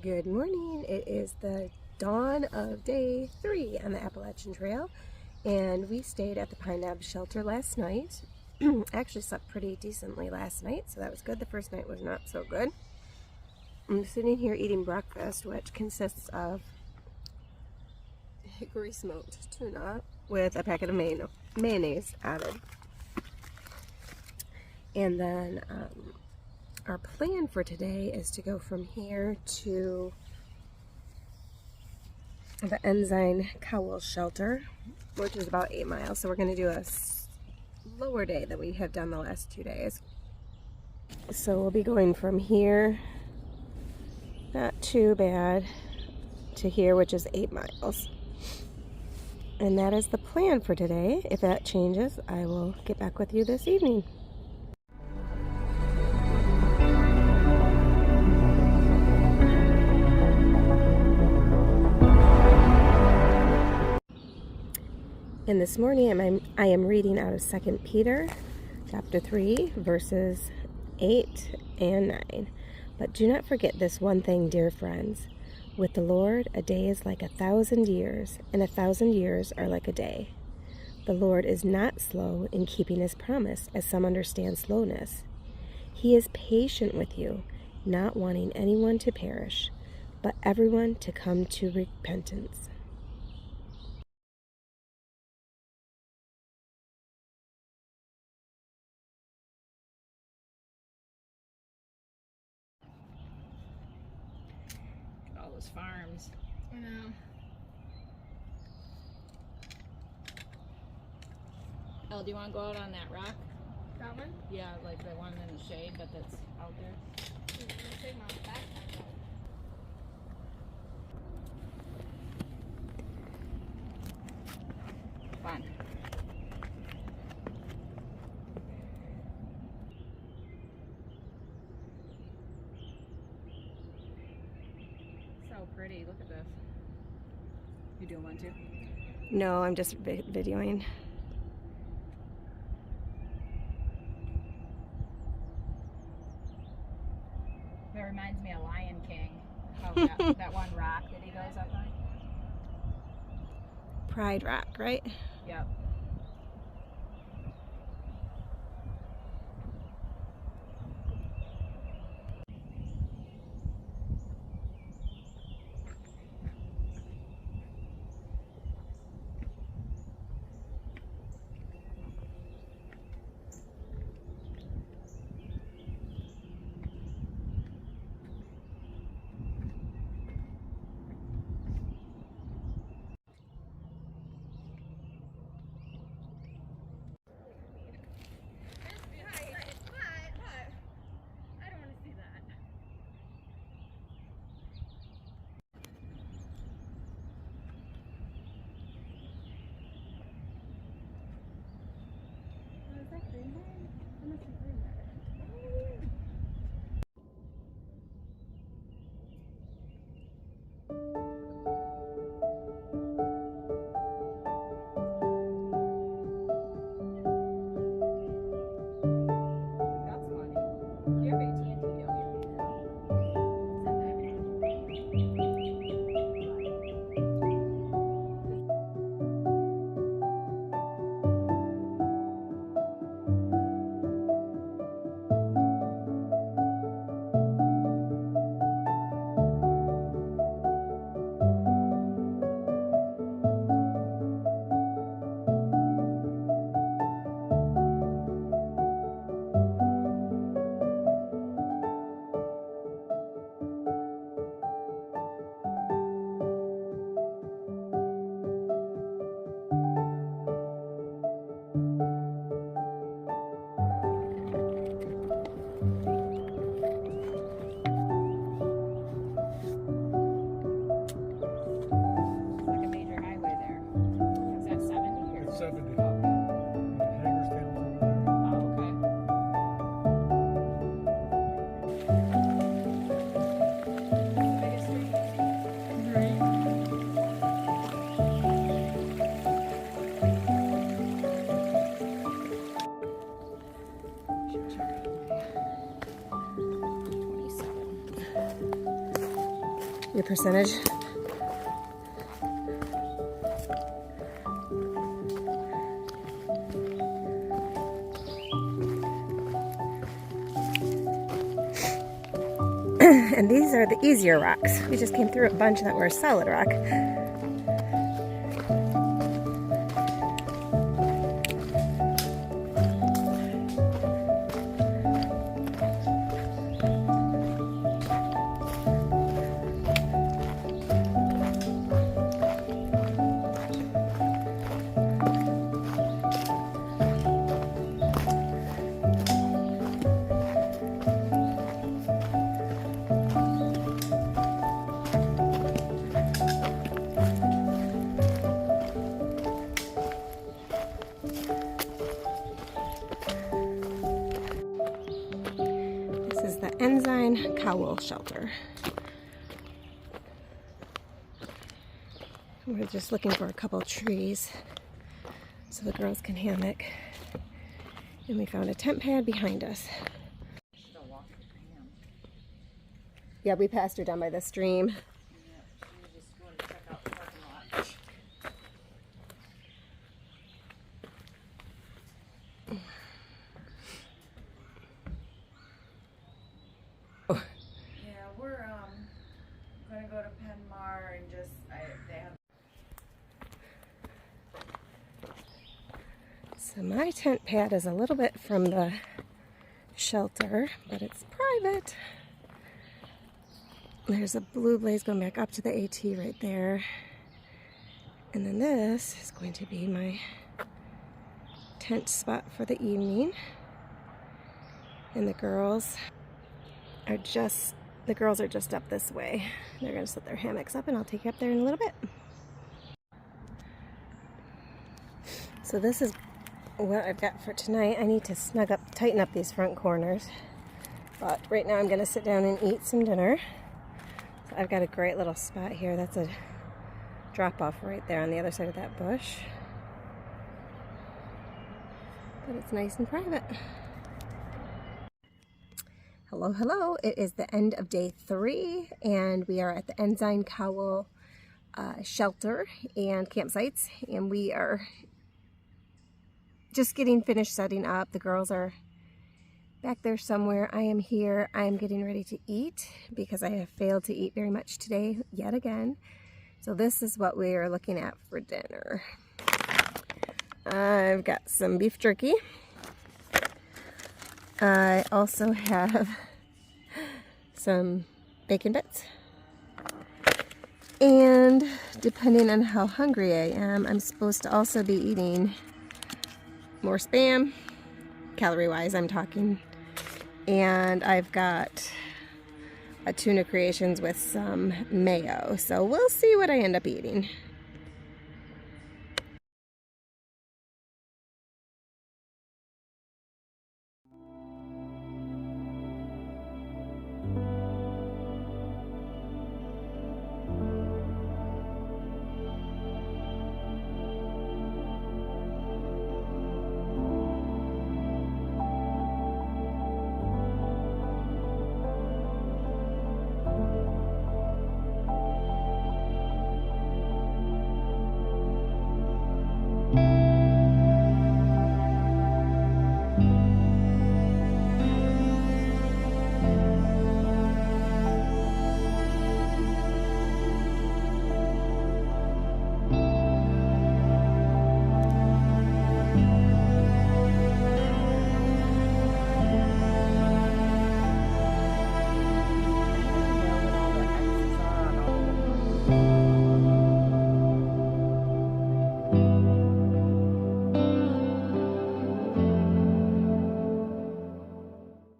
Good morning. It is the dawn of day 3 on the Appalachian Trail, and we stayed at the Pine Knob shelter last night. Actually slept pretty decently last night, so that was good. The first night was not so good. I'm sitting here eating breakfast, which consists of hickory smoked tuna with a packet of mayonnaise added. And then our plan for today is to go from here to the Ensign Cowell shelter, which is about 8 miles. So we're going to do a slower day than we have done the last 2 days. So we'll be going from here, not too bad, to here, which is 8 miles. And that is the plan for today. If that changes, I will get back with you this evening. And this morning I am reading out of 2 Peter chapter 3 verses 8 and 9. But do not forget this one thing, dear friends. With the Lord, a day is like 1,000 years, and 1,000 years are like a day. The Lord is not slow in keeping his promise, as some understand slowness. He is patient with you, not wanting anyone to perish, but everyone to come to repentance. All those farms. I know. Elle, do you want to go out on that rock? That one? Yeah, like the one in the shade, but that's out there. I'm gonna take my backpack out. Fun. So pretty. Look at this. You doing one too? No, I'm just videoing. That reminds me of Lion King. Oh, that one rock that he goes up on. Pride Rock, right? Yep. your percentage. And these are the easier rocks. We just came through a bunch that were solid rock. This is the Ensign Cowell shelter. We're just looking for a couple trees so the girls can hammock. And we found a tent pad behind us. Yeah, we passed her down by the stream. Yeah, we're gonna go to Penmar and just they have. So my tent pad is a little bit from the shelter, but it's private. There's a blue blaze going back up to the AT right there. And then this is going to be my tent spot for the evening. And the girls are just up this way. They're going to set their hammocks up and I'll take you up there in a little bit. So this is what I've got for tonight. I need to tighten up these front corners. But right now I'm going to sit down and eat some dinner. So I've got a great little spot here. That's a drop off right there on the other side of that bush. But it's nice and private. Hello, hello. It is the end of day 3 and we are at the Ensign Cowell shelter and campsites, and we are just getting finished setting up. The girls are back there somewhere. I am here. I am getting ready to eat because I have failed to eat very much today yet again. So this is what we are looking at for dinner. I've got some beef jerky. I also have some bacon bits. And depending on how hungry I am, I'm supposed to also be eating more Spam, calorie-wise I'm talking. And I've got a tuna creations with some mayo. So we'll see what I end up eating.